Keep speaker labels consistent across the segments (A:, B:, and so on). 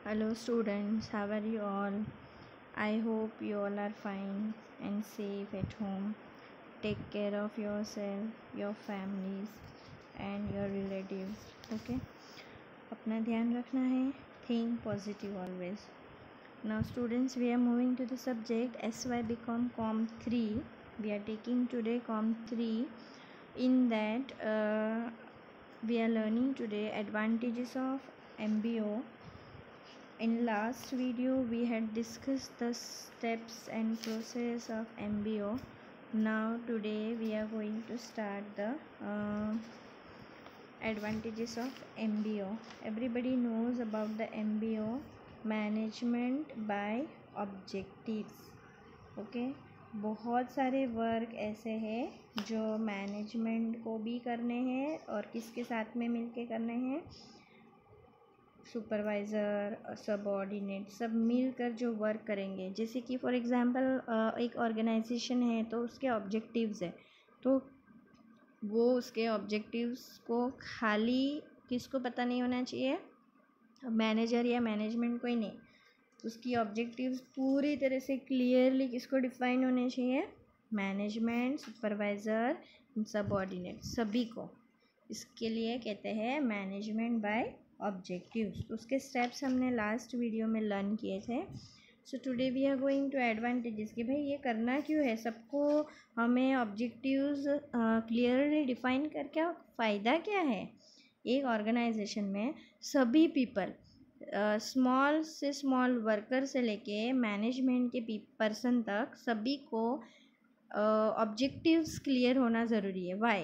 A: Hello students, how are you all? I hope you all are fine and safe at home. Take care of yourself, your families and your relatives. Okay? अपना ध्यान रखना है. Think positive always. Now students, we are moving to the subject SY Become Com 3. We are taking today Com 3. In that we are learning today advantages of MBO. In last video we had discussed the steps and process of MBO. Now today we are going to start the advantages of MBO. Everybody knows about the MBO, management by objectives. Okay बहुत सारे work ऐसे हैं जो management को भी करने हैं और किसके साथ में मिलके करने हैं, सुपरवाइज़र, सबऑर्डिनेट, सब मिलकर जो वर्क करेंगे. जैसे कि फॉर एग्जांपल एक ऑर्गेनाइजेशन है तो उसके ऑब्जेक्टिव्स है, तो वो उसके ऑब्जेक्टिव्स को खाली किसको पता नहीं होना चाहिए, मैनेजर या मैनेजमेंट को ही नहीं. उसकी ऑब्जेक्टिव्स पूरी तरह से क्लियरली किसको डिफाइन होने चाहिए, मैनेजमेंट, सुपरवाइज़र, सबऑर्डिनेट, सभी को. इसके लिए कहते हैं मैनेजमेंट बाय ऑब्जेक्टिव्स. तो उसके स्टेप्स हमने लास्ट वीडियो में लर्न किए थे. So today we are going to advantages कि भाई ये करना क्यों है, सबको हमें ऑब्जेक्टिव्स क्लियरली डिफाइन करके फ़ायदा क्या है. एक ऑर्गेनाइजेशन में सभी पीपल, स्मॉल से स्मॉल वर्कर से लेके मैनेजमेंट के पर्सन तक सभी को ऑब्जेक्टिव्स क्लियर होना ज़रूरी है. Why,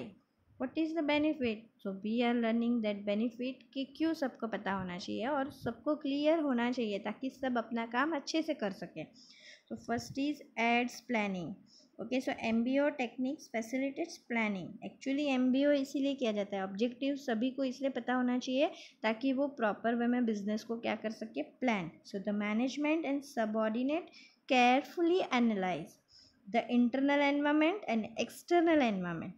A: what is the benefit. So we are learning that benefit कि क्यों सबको पता होना चाहिए और सबको क्लियर होना चाहिए ताकि सब अपना काम अच्छे से कर सकें. तो first is aids planning. Okay, so MBO techniques facilitates planning. Actually MBO इसीलिए किया जाता है, ऑब्जेक्टिव सभी को इसलिए पता होना चाहिए ताकि वो प्रॉपर वे में बिजनेस को क्या कर सके, plan. So the management and subordinate carefully analyse the internal environment and external environment.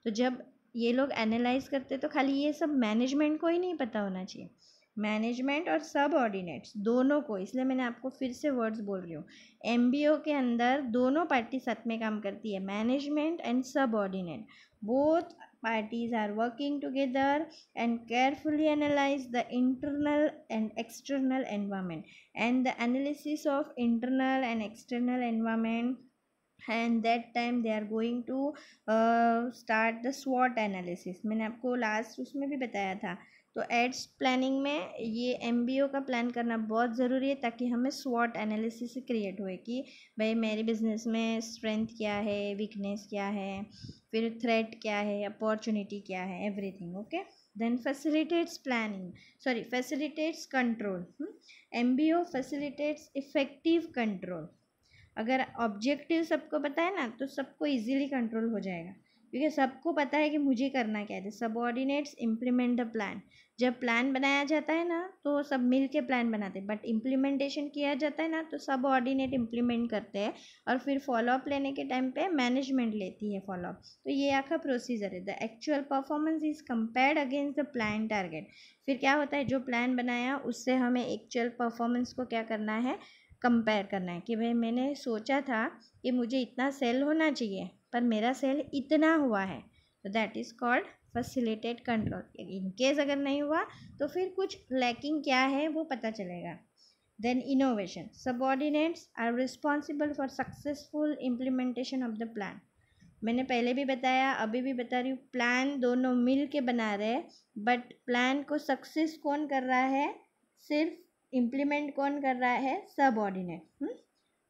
A: तो जब ये लोग एनालाइज करते तो खाली ये सब मैनेजमेंट को ही नहीं पता होना चाहिए, मैनेजमेंट और सब ऑर्डिनेट्स दोनों को. इसलिए मैंने आपको फिर से वर्ड्स बोल रही हूँ, MBO के अंदर दोनों पार्टी साथ में काम करती है, मैनेजमेंट एंड सब ordinate. Both parties are working together and carefully analyze the internal and external environment. And the analysis of internal and external environment, and that time they are going to start the SWOT analysis. मैंने आपको last उसमें भी बताया था. तो ads planning में ये MBO का प्लान करना बहुत ज़रूरी है ताकि हमें SWOT एनालिसिस क्रिएट हुए कि भाई मेरे बिजनेस में स्ट्रेंथ क्या है, वीकनेस क्या है, फिर थ्रेट क्या है, अपॉर्चुनिटी क्या है, everything. Okay, then facilitates planning, sorry facilitates control. MBO facilitates effective control. अगर ऑब्जेक्टिव सबको पता है ना तो सबको इजीली कंट्रोल हो जाएगा क्योंकि सबको पता है कि मुझे करना क्या है. Subordinates implement the plan. जब प्लान बनाया जाता है ना तो सब मिल के प्लान बनाते हैं, बट इम्प्लीमेंटेशन किया जाता है ना तो सब ऑर्डिनेट इम्प्लीमेंट करते हैं और फिर फॉलोअप लेने के टाइम पे मैनेजमेंट लेती है फॉलोअप. तो ये आखा प्रोसीजर है. The actual performance is compared against the plan target. फिर क्या होता है, जो प्लान बनाया उससे हमें एक्चुअल परफॉर्मेंस को क्या करना है, कंपेयर करना है कि भाई मैंने सोचा था कि मुझे इतना सेल होना चाहिए पर मेरा सेल इतना हुआ है. तो that is called facilitate control. In case अगर नहीं हुआ तो फिर कुछ लैकिंग क्या है वो पता चलेगा. Then innovation. Subordinates are responsible for successful implementation of the plan. मैंने पहले भी बताया, अभी भी बता रही हूँ, प्लान दोनों मिल के बना रहे हैं बट प्लान को सक्सेस कौन कर रहा है, सिर्फ इम्प्लीमेंट कौन कर रहा है, सब ऑर्डिनेट.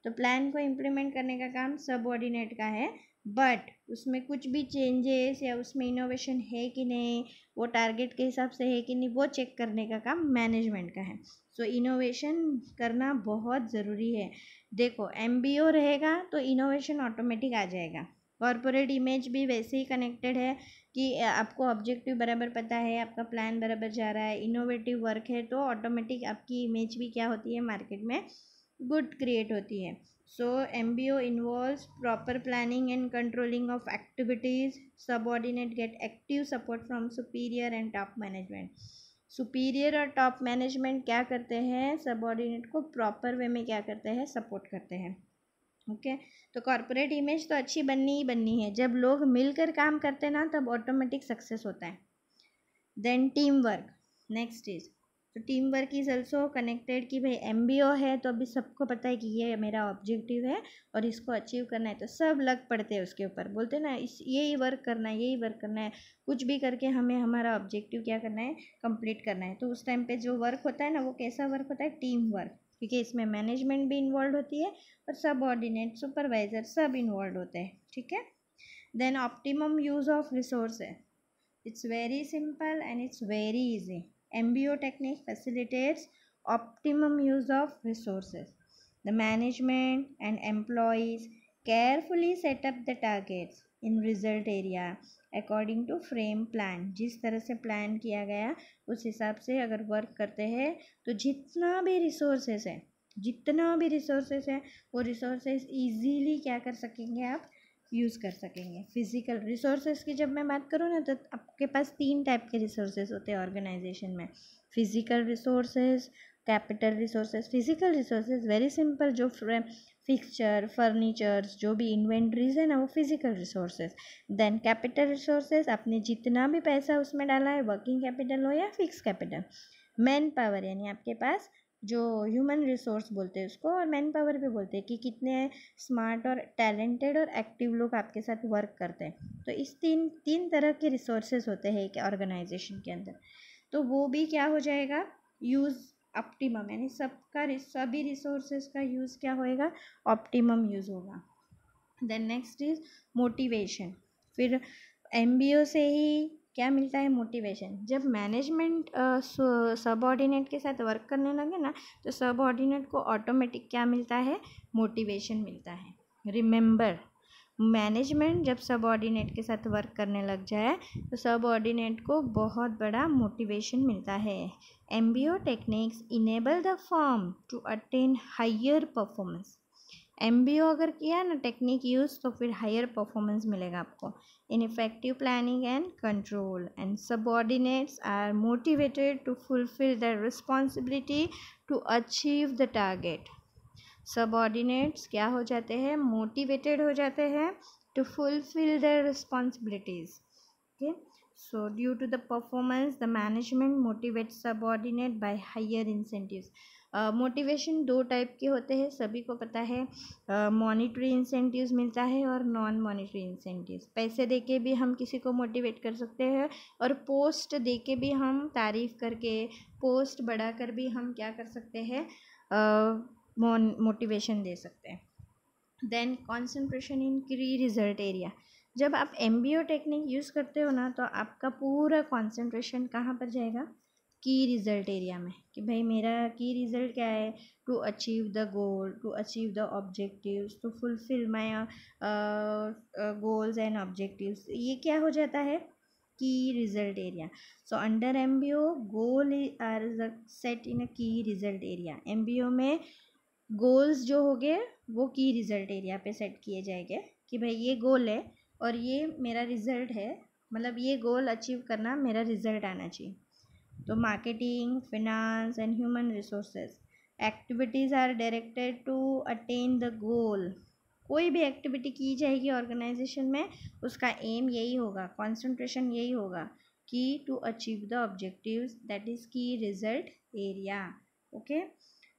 A: तो प्लान को इम्प्लीमेंट करने का काम सब ऑर्डिनेट का है, बट उसमें कुछ भी चेंजेस या उसमें इनोवेशन है कि नहीं, वो टारगेट के हिसाब से है कि नहीं, वो चेक करने का काम मैनेजमेंट का है. सो इनोवेशन करना बहुत ज़रूरी है. देखो MBO रहेगा तो इनोवेशन ऑटोमेटिक आ जाएगा. कॉरपोरेट इमेज भी वैसे ही कनेक्टेड है कि आपको ऑब्जेक्टिव बराबर पता है, आपका प्लान बराबर जा रहा है, इनोवेटिव वर्क है, तो ऑटोमेटिक आपकी इमेज भी क्या होती है, मार्केट में गुड क्रिएट होती है. So MBO involves proper planning and controlling of activities. Subordinate gate active support from superior and top management. Superior और टॉप मैनेजमेंट क्या करते हैं, सबऑर्डिनेट को प्रॉपर वे में क्या करते हैं, सपोर्ट करते हैं। ओके तो कॉर्पोरेट इमेज तो अच्छी बननी ही बननी है, जब लोग मिलकर काम करते हैं ना तब ऑटोमेटिक सक्सेस होता है। Then team work, next is तो team work is also connected कि भाई MBO है तो अभी सबको पता है कि ये मेरा ऑब्जेक्टिव है और इसको अचीव करना है, तो सब लग पड़ते हैं उसके ऊपर, बोलते हैं ना इस यही वर्क करना है, यही वर्क करना है, कुछ भी करके हमें हमारा ऑब्जेक्टिव क्या करना है, कंप्लीट करना है। तो उस टाइम पे जो वर्क होता है ना वो कैसा वर्क होता है, टीम वर्क, क्योंकि इसमें मैनेजमेंट भी इन्वॉल्व होती है और सबऑर्डिनेट सुपरवाइजर सब इन्वॉल्व होते हैं, ठीक है। Then optimum use of resource है, it's very simple and it's very easy. MBO technique facilitates optimum use of resources. The management and employees carefully set up the targets in result area according to frame plan. जिस तरह से plan किया गया उस हिसाब से अगर work करते हैं तो जितना भी रिसोर्सेस है वो रिसोर्सेस इजीली क्या कर सकेंगे, आप यूज़ कर सकेंगे। फिज़िकल रिसोर्सेज की जब मैं बात करूँ ना तो आपके पास 3 टाइप के रिसोर्सेज होते हैं ऑर्गेनाइजेशन में, physical resources, capital resources. Physical resources very simple, जो फिक्सचर फर्नीचर्स जो भी इन्वेंट्रीज है ना वो physical resources. Then capital resources, आपने जितना भी पैसा उसमें डाला है, वर्किंग कैपिटल हो या फिक्स कैपिटल। मैन पावर यानी आपके पास जो ह्यूमन रिसोर्स बोलते हैं उसको, और मैन पावर भी बोलते हैं कि कितने स्मार्ट और टैलेंटेड और एक्टिव लोग आपके साथ वर्क करते हैं। तो इस तीन तरह के रिसोर्सेज होते हैं एक ऑर्गेनाइजेशन के अंदर, तो वो भी क्या हो जाएगा, यूज़ ऑप्टिमम, यानी सभी रिसोर्सेज का यूज़ क्या होएगा, ऑप्टिमम यूज़ होगा। Then next is motivation. फिर MBO से ही क्या मिलता है, मोटिवेशन। जब मैनेजमेंट सबऑर्डिनेट के साथ वर्क करने लगे ना तो सबऑर्डिनेट को ऑटोमेटिक क्या मिलता है, मोटिवेशन मिलता है। रिमेंबर, मैनेजमेंट जब सबऑर्डिनेट के साथ वर्क करने लग जाए तो सबऑर्डिनेट को बहुत बड़ा मोटिवेशन मिलता है। MBO techniques enable the firm to attain higher performance. MBO अगर किया ना टेक्निक यूज़ तो फिर हायर परफॉर्मेंस मिलेगा आपको in effective planning and control, and subordinates are motivated to fulfil the responsibility to achieve the target. Subordinates क्या हो जाते हैं, मोटिवेटेड हो जाते हैं to fulfil their responsibilities. Okay so due to the performance the management motivate subordinate by higher incentives. Motivation 2 type के होते हैं, सभी को पता है। मॉनिटरी इंसेंटिव्स मिलता है और नॉन मॉनिटरी इंसेंटिव्स। पैसे देके भी हम किसी को मोटिवेट कर सकते हैं और पोस्ट देके भी हम तारीफ़ करके पोस्ट बढ़ाकर भी हम क्या कर सकते हैं, मोटिवेशन दे सकते हैं। देन कॉन्सेंट्रेशन इन की रिजल्ट एरिया। जब आप MBO टेक्निक यूज़ करते हो ना तो आपका पूरा कॉन्सेंट्रेशन कहाँ पर जाएगा, की रिज़ल्ट एरिया में, कि भाई मेरा की रिज़ल्ट क्या है, to achieve the goal, to achieve the objectives, to fulfil my goals and objectives. ये क्या हो जाता है, key result area. So under MBO goal are set in a key result area. MBO में गोल्स जो हो गए वो की रिज़ल्ट एरिया पे सेट किए जाएंगे कि भाई ये गोल है और ये मेरा रिज़ल्ट है, मतलब ये गोल अचीव करना, मेरा रिज़ल्ट आना चाहिए। तो marketing, finance and human resources activities are directed to attain the goal. कोई भी एक्टिविटी की जाएगी ऑर्गेनाइजेशन में उसका एम यही होगा, कॉन्सेंट्रेशन यही होगा कि to achieve the objectives, that is key result area. Okay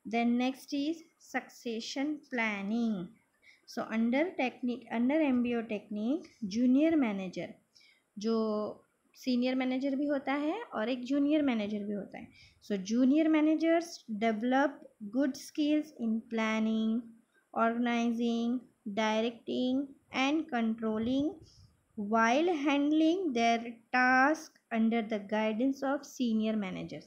A: then next is succession planning. So under MBO technique junior manager, जो सीनियर मैनेजर भी होता है और एक जूनियर मैनेजर भी होता है। So junior managers develop good skills in planning, organising, directing and controlling while handling their task under the guidance of senior managers.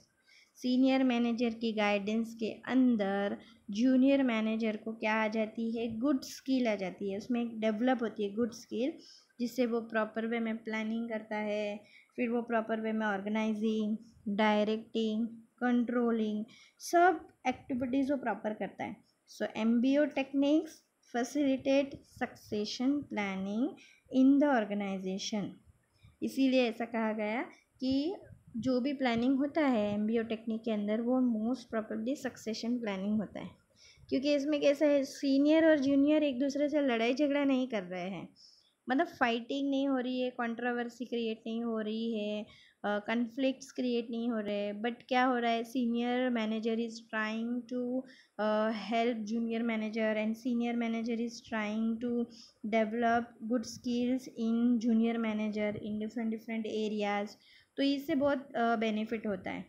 A: Senior manager की गाइडेंस के अंदर जूनियर मैनेजर को क्या आ जाती है, गुड स्किल आ जाती है, उसमें एक डेवलप होती है गुड स्किल, जिससे वो प्रॉपर वे में प्लानिंग करता है, फिर वो प्रॉपर वे में ऑर्गेनाइजिंग, डायरेक्टिंग, कंट्रोलिंग, सब एक्टिविटीज़ वो प्रॉपर करता है। So MBO techniques facilitate succession planning in the organisation. इसीलिए ऐसा कहा गया कि जो भी प्लानिंग होता है एमबीए टेक्निक के अंदर वो मोस्ट प्रोबेबली सक्सेशन प्लानिंग होता है, क्योंकि इसमें कैसा है सीनियर और जूनियर एक दूसरे से लड़ाई झगड़ा नहीं कर रहे हैं, मतलब फाइटिंग नहीं हो रही है, कंट्रोवर्सी क्रिएट नहीं हो रही है, कन्फ्लिक्ट्स क्रिएट नहीं हो रहे, बट क्या हो रहा है senior manager is trying to help junior manager and senior manager is trying to develop good skills in junior manager in different areas, तो इससे बहुत बेनिफिट होता है।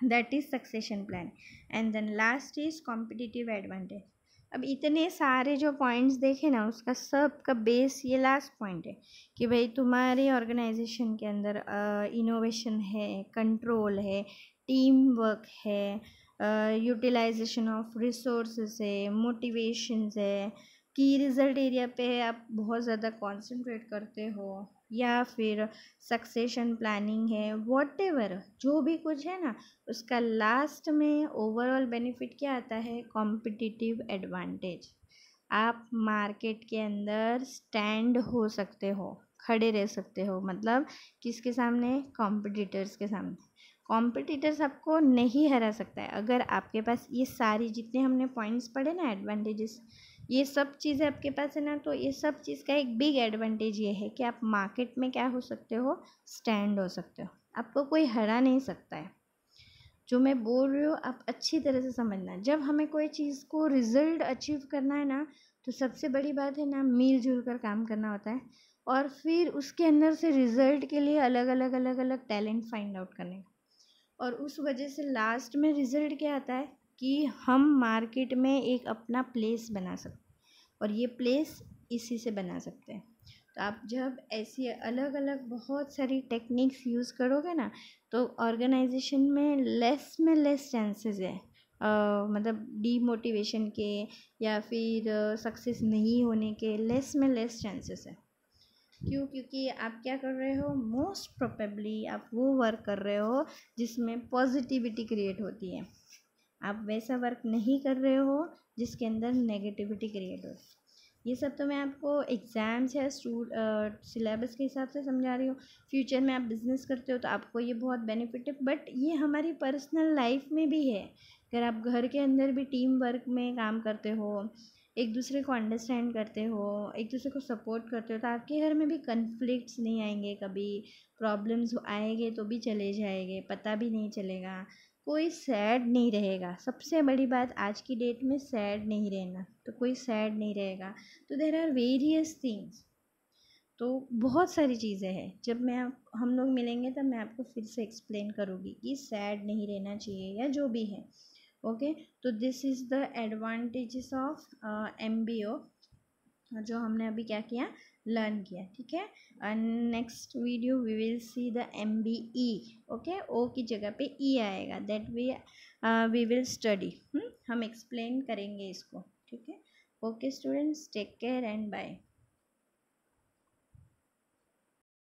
A: That is succession plan. And then last is competitive advantage. अब इतने सारे जो points देखे ना उसका सब का बेस ये लास्ट पॉइंट है कि भाई तुम्हारे ऑर्गेनाइजेशन के अंदर इनोवेशन है, कंट्रोल है, टीम वर्क है, यूटिलाइजेशन ऑफ रिसोर्सेज है, मोटिवेशंस है, की रिजल्ट एरिया पे आप बहुत ज़्यादा कॉन्सेंट्रेट करते हो, या फिर सक्सेशन प्लानिंग है, वॉटेवर जो भी कुछ है ना उसका लास्ट में ओवरऑल बेनिफिट क्या आता है, कॉम्पिटिटिव एडवांटेज। आप मार्केट के अंदर स्टैंड हो सकते हो, खड़े रह सकते हो, मतलब किसके सामने, कॉम्पिटिटर्स के सामने। कॉम्पिटिटर्स आपको नहीं हरा सकता है अगर आपके पास ये सारी जितने हमने पॉइंट्स पढ़े ना एडवांटेजेस, ये सब चीज़ें आपके पास है ना, तो ये सब चीज़ का एक बिग एडवांटेज ये है कि आप मार्केट में क्या हो सकते हो, स्टैंड हो सकते हो, आपको कोई हरा नहीं सकता है। जो मैं बोल रही हूँ आप अच्छी तरह से समझना। जब हमें कोई चीज़ को रिजल्ट अचीव करना है ना तो सबसे बड़ी बात है ना मिलजुल कर काम करना होता है, और फिर उसके अंदर से रिजल्ट के लिए अलग अलग टैलेंट फाइंड आउट करने का, और उस वजह से लास्ट में रिजल्ट क्या आता है कि हम मार्केट में एक अपना प्लेस बना सकते, और ये प्लेस इसी से बना सकते हैं। तो आप जब ऐसी अलग अलग बहुत सारी टेक्निक्स यूज़ करोगे ना तो ऑर्गेनाइजेशन में लेस चांसेस है मतलब डीमोटिवेशन के या फिर सक्सेस नहीं होने के, लेस चांसेस है। क्यों? क्योंकि आप क्या कर रहे हो, मोस्ट प्रोबेबली आप वो वर्क कर रहे हो जिसमें पॉजिटिविटी क्रिएट होती है, आप वैसा वर्क नहीं कर रहे हो जिसके अंदर नेगेटिविटी क्रिएट हो। ये सब तो मैं आपको एग्ज़ाम्स या सिलेबस के हिसाब से समझा रही हूँ। फ्यूचर में आप बिज़नेस करते हो तो आपको ये बहुत बेनिफिट है, बट ये हमारी पर्सनल लाइफ में भी है। अगर आप घर के अंदर भी टीम वर्क में काम करते हो, एक दूसरे को अंडरस्टैंड करते हो, एक दूसरे को सपोर्ट करते हो, तो आपके घर में भी कन्फ्लिक्ट्स नहीं आएंगे, कभी प्रॉब्लम्स आएंगे तो भी चले जाएंगे, पता भी नहीं चलेगा, कोई सैड नहीं रहेगा। सबसे बड़ी बात आज की डेट में सैड नहीं रहना, तो कोई सैड नहीं रहेगा। तो देर आर वेरियस थिंग्स, तो बहुत सारी चीज़ें हैं। जब हम लोग मिलेंगे तब मैं आपको फिर से एक्सप्लेन करूँगी कि सैड नहीं रहना चाहिए या जो भी है। ओके, तो this is the advantages of MBO जो हमने अभी क्या किया, लर्न किया। ठीक है, and next video we will see the MBE। Okay, O की जगह पे ई आएगा, दैट वी विल स्टडी, हम एक्सप्लेन करेंगे इसको। ठीक है, okay students, take care and bye.